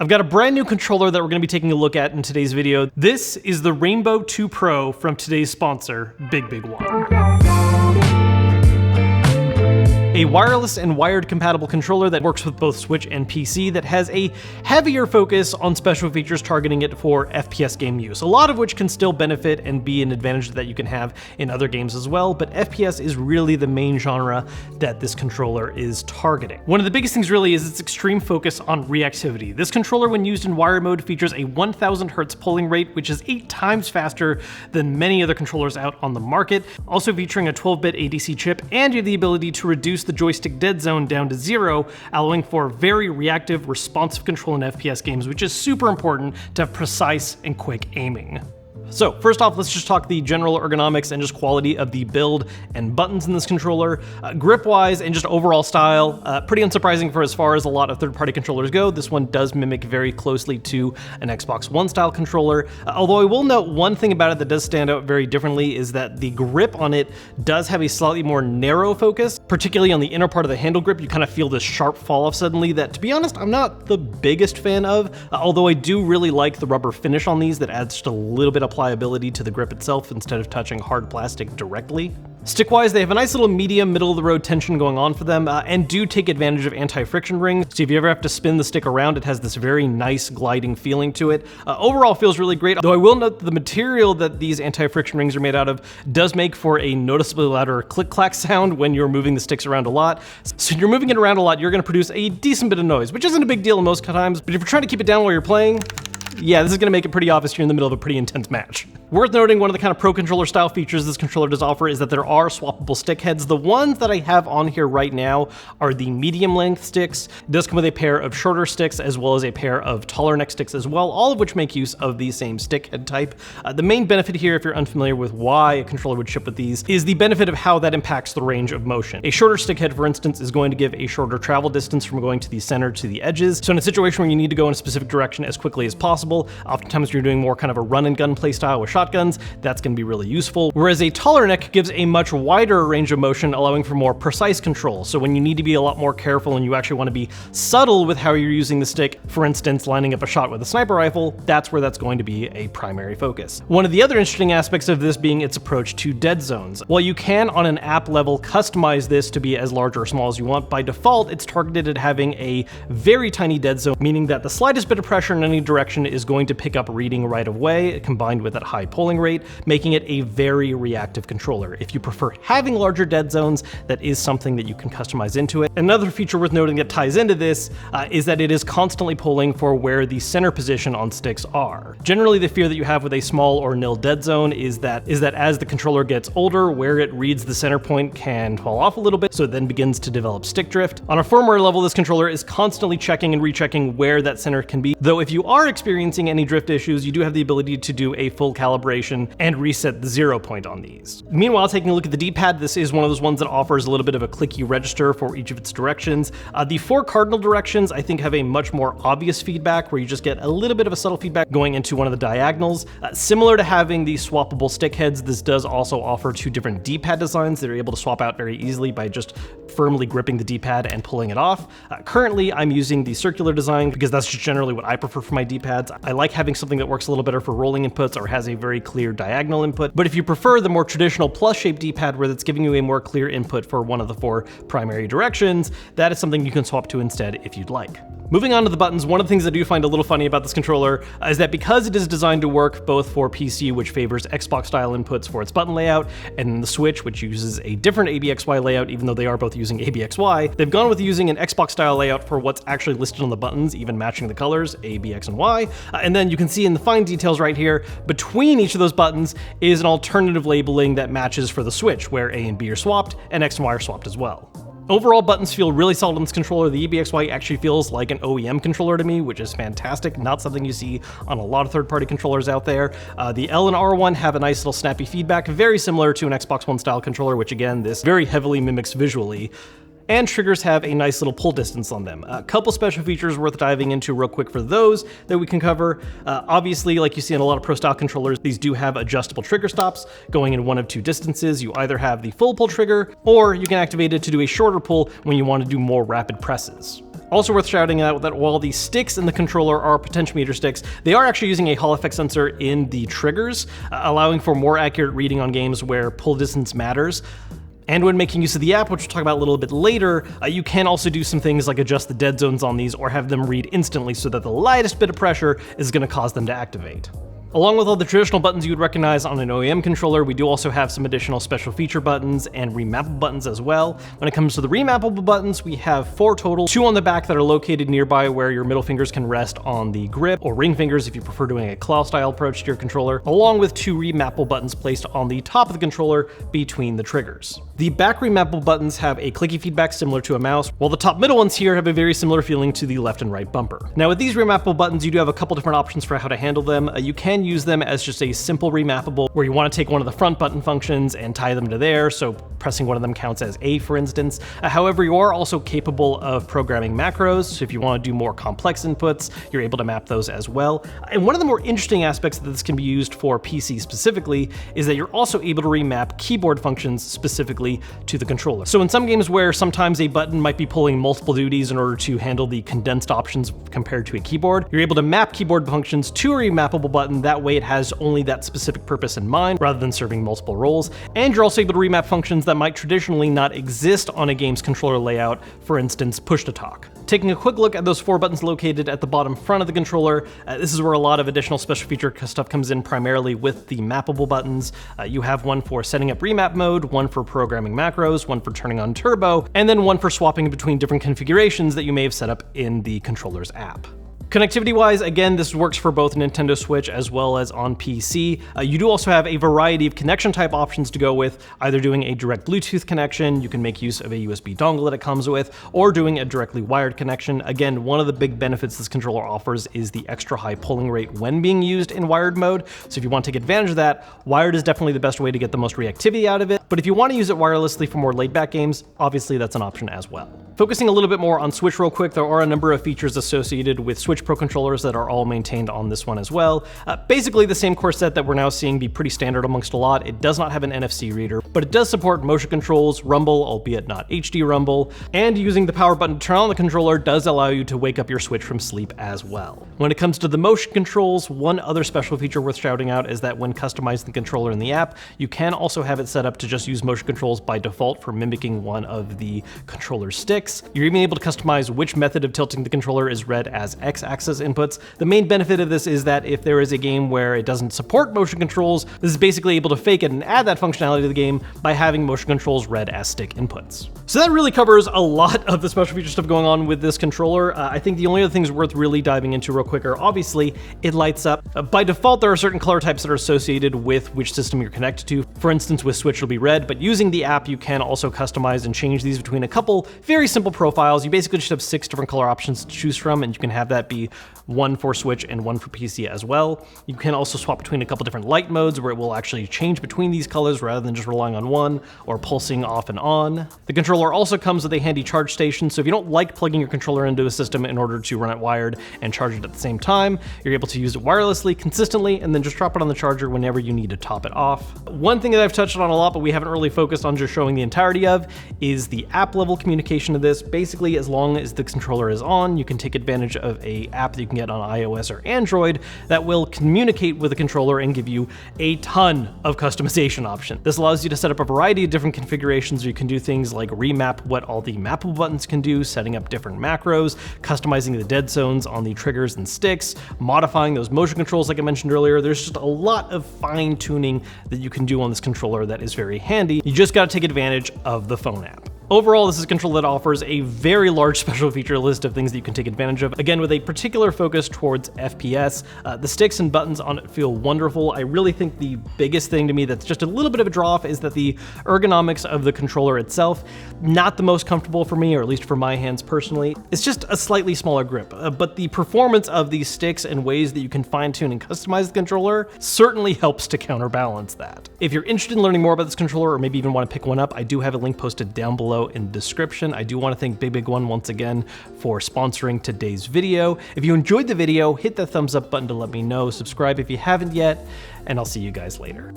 I've got a brand new controller that we're going to be taking a look at in today's video. This is the Rainbow 2 Pro from today's sponsor, BIGBIGWON. A wireless and wired compatible controller that works with both Switch and PC that has a heavier focus on special features targeting it for FPS game use, a lot of which can still benefit and be an advantage that you can have in other games as well, but FPS is really the main genre that this controller is targeting. One of the biggest things really is its extreme focus on reactivity. This controller, when used in wired mode, features a 1000 Hz polling rate, which is 8 times faster than many other controllers out on the market, also featuring a 12-bit ADC chip, and you have the ability to reduce the joystick dead zone down to 0, allowing for very reactive, responsive control in FPS games, which is super important to have precise and quick aiming. So first off, let's just talk the general ergonomics and just quality of the build and buttons in this controller. Grip-wise and just overall style, pretty unsurprising for as far as a lot of third-party controllers go. This one does mimic very closely to an Xbox One style controller. Although I will note one thing about it that does stand out very differently is that the grip on it does have a slightly more narrow focus, particularly on the inner part of the handle grip. You kind of feel this sharp fall off suddenly that, to be honest, I'm not the biggest fan of, although I do really like the rubber finish on these that adds just a little bit of pliability to the grip itself instead of touching hard plastic directly. Stick-wise, they have a nice little medium, middle-of-the-road tension going on for them, and do take advantage of anti-friction rings. So if you ever have to spin the stick around, it has this very nice gliding feeling to it. Overall, feels really great, though I will note that the material that these anti-friction rings are made out of does make for a noticeably louder click-clack sound when you're moving the sticks around a lot. So if you're moving it around a lot, you're going to produce a decent bit of noise, which isn't a big deal most times, but if you're trying to keep it down while you're playing, yeah, this is going to make it pretty obvious you're in the middle of a pretty intense match. Worth noting, one of the kind of pro controller style features this controller does offer is that there are swappable stick heads. The ones that I have on here right now are the medium length sticks. It does come with a pair of shorter sticks as well as a pair of taller neck sticks as well, all of which make use of the same stick head type. The main benefit here, if you're unfamiliar with why a controller would ship with these, is the benefit of how that impacts the range of motion. A shorter stick head, for instance, is going to give a shorter travel distance from going to the center to the edges. So in a situation where you need to go in a specific direction as quickly as possible, oftentimes you're doing more kind of a run and gun play style with shotguns, that's going to be really useful. Whereas a taller neck gives a much wider range of motion, allowing for more precise control. So when you need to be a lot more careful and you actually want to be subtle with how you're using the stick, for instance, lining up a shot with a sniper rifle, that's where that's going to be a primary focus. One of the other interesting aspects of this being its approach to dead zones. While you can, on an app level, customize this to be as large or small as you want, by default, it's targeted at having a very tiny dead zone, meaning that the slightest bit of pressure in any direction is going to pick up reading right away, combined with that high polling rate, making it a very reactive controller. If you prefer having larger dead zones, that is something that you can customize into it. Another feature worth noting that ties into this is that it is constantly polling for where the center position on sticks are. Generally, the fear that you have with a small or nil dead zone is that as the controller gets older, where it reads the center point can fall off a little bit, so it then begins to develop stick drift. On a firmware level, this controller is constantly checking and rechecking where that center can be, though if you are experiencing any drift issues, you do have the ability to do a full calibration and reset the 0 point on these. Meanwhile, taking a look at the D-pad, this is one of those ones that offers a little bit of a clicky register for each of its directions. The 4 cardinal directions, I think, have a much more obvious feedback where you just get a little bit of a subtle feedback going into one of the diagonals. Similar to having the swappable stick heads, this does also offer 2 different D-pad designs that are able to swap out very easily by just firmly gripping the D-pad and pulling it off. Currently, I'm using the circular design because that's just generally what I prefer for my D-pads. I like having something that works a little better for rolling inputs or has a very clear diagonal input, but if you prefer the more traditional plus-shaped D-pad where that's giving you a more clear input for one of the 4 primary directions, that is something you can swap to instead if you'd like. Moving on to the buttons, one of the things I do find a little funny about this controller is that because it is designed to work both for PC, which favors Xbox-style inputs for its button layout, and the Switch, which uses a different ABXY layout, even though they are both using ABXY, they've gone with using an Xbox-style layout for what's actually listed on the buttons, even matching the colors, A, B, X, and Y. And then you can see in the fine details right here, between each of those buttons is an alternative labeling that matches for the Switch, where A and B are swapped, and X and Y are swapped as well. Overall, buttons feel really solid on this controller. The EBXY actually feels like an OEM controller to me, which is fantastic. Not something you see on a lot of third-party controllers out there. The L and R1 have a nice little snappy feedback, very similar to an Xbox One style controller, which again, this very heavily mimics visually. And triggers have a nice little pull distance on them. A couple special features worth diving into real quick for those that we can cover. Obviously, like you see in a lot of pro style controllers, these do have adjustable trigger stops going in one of 2 distances. You either have the full pull trigger, or you can activate it to do a shorter pull when you want to do more rapid presses. Also worth shouting out that while the sticks in the controller are potentiometer sticks, they are actually using a Hall effect sensor in the triggers, allowing for more accurate reading on games where pull distance matters. And when making use of the app, which we'll talk about a little bit later, you can also do some things like adjust the dead zones on these or have them read instantly so that the lightest bit of pressure is going to cause them to activate. Along with all the traditional buttons you would recognize on an OEM controller, we do also have some additional special feature buttons and remappable buttons as well. When it comes to the remappable buttons, we have 4 total, 2 on the back that are located nearby where your middle fingers can rest on the grip, or ring fingers if you prefer doing a claw-style approach to your controller, along with 2 remappable buttons placed on the top of the controller between the triggers. The back remappable buttons have a clicky feedback similar to a mouse, while the top middle ones here have a very similar feeling to the left and right bumper. Now with these remappable buttons, you do have a couple different options for how to handle them. You can use them as just a simple remappable where you want to take one of the front button functions and tie them to there, so pressing one of them counts as A, for instance. However, you are also capable of programming macros, so if you want to do more complex inputs, you're able to map those as well. And one of the more interesting aspects that this can be used for PC specifically is that you're also able to remap keyboard functions specifically to the controller. So in some games where sometimes a button might be pulling multiple duties in order to handle the condensed options compared to a keyboard, you're able to map keyboard functions to a remappable button. That way it has only that specific purpose in mind rather than serving multiple roles. And you're also able to remap functions that might traditionally not exist on a game's controller layout, for instance, push to talk. Taking a quick look at those 4 buttons located at the bottom front of the controller, this is where a lot of additional special feature stuff comes in, primarily with the mappable buttons. You have one for setting up remap mode, one for programming macros, one for turning on turbo, and then one for swapping between different configurations that you may have set up in the controller's app. Connectivity-wise, again, this works for both Nintendo Switch as well as on PC. You do also have a variety of connection type options to go with, either doing a direct Bluetooth connection, you can make use of a USB dongle that it comes with, or doing a directly wired connection. Again, one of the big benefits this controller offers is the extra high pulling rate when being used in wired mode. So if you want to take advantage of that, wired is definitely the best way to get the most reactivity out of it. But if you want to use it wirelessly for more laid-back games, obviously that's an option as well. Focusing a little bit more on Switch real quick, there are a number of features associated with Switch Pro controllers that are all maintained on this one as well. Basically the same core set that we're now seeing be pretty standard amongst a lot. It does not have an NFC reader, but it does support motion controls, rumble, albeit not HD rumble, and using the power button to turn on the controller does allow you to wake up your Switch from sleep as well. When it comes to the motion controls, one other special feature worth shouting out is that when customizing the controller in the app, you can also have it set up to just use motion controls by default for mimicking one of the controller sticks. You're even able to customize which method of tilting the controller is read as X-axis inputs. The main benefit of this is that if there is a game where it doesn't support motion controls, this is basically able to fake it and add that functionality to the game by having motion controls read as stick inputs. So that really covers a lot of the special feature stuff going on with this controller. I think the only other things worth really diving into real quick are obviously it lights up. By default, there are certain color types that are associated with which system you're connected to. For instance, with Switch it'll be red, but using the app you can also customize and change these between a couple very simple profiles. You basically just have 6 different color options to choose from, and you can have that be one for Switch and one for PC as well. You can also swap between a couple different light modes where it will actually change between these colors rather than just relying on one or pulsing off and on. The controller also comes with a handy charge station, so if you don't like plugging your controller into a system in order to run it wired and charge it at the same time, you're able to use it wirelessly consistently and then just drop it on the charger whenever you need to top it off. One thing that I've touched on a lot but we haven't really focused on just showing the entirety of is the app level communication of this. Basically, as long as the controller is on, you can take advantage of an app that you can get on iOS or Android that will communicate with the controller and give you a ton of customization options. This allows you to set up a variety of different configurations where you can do things like remap what all the mappable buttons can do, setting up different macros, customizing the dead zones on the triggers and sticks, modifying those motion controls like I mentioned earlier. There's just a lot of fine tuning that you can do on this controller that is very handy. You just got to take advantage of the phone app. Overall, this is a controller that offers a very large special feature list of things that you can take advantage of, again with a particular focus towards FPS. The sticks and buttons on it feel wonderful. I really think the biggest thing to me that's just a little bit of a draw-off is that the ergonomics of the controller itself, not the most comfortable for me, or at least for my hands personally. It's just a slightly smaller grip, but the performance of these sticks and ways that you can fine-tune and customize the controller certainly helps to counterbalance that. If you're interested in learning more about this controller, or maybe even want to pick one up, I do have a link posted down below in the description. I do want to thank BIGBIGWON once again for sponsoring today's video. If you enjoyed the video, hit that thumbs up button to let me know, subscribe if you haven't yet, and I'll see you guys later.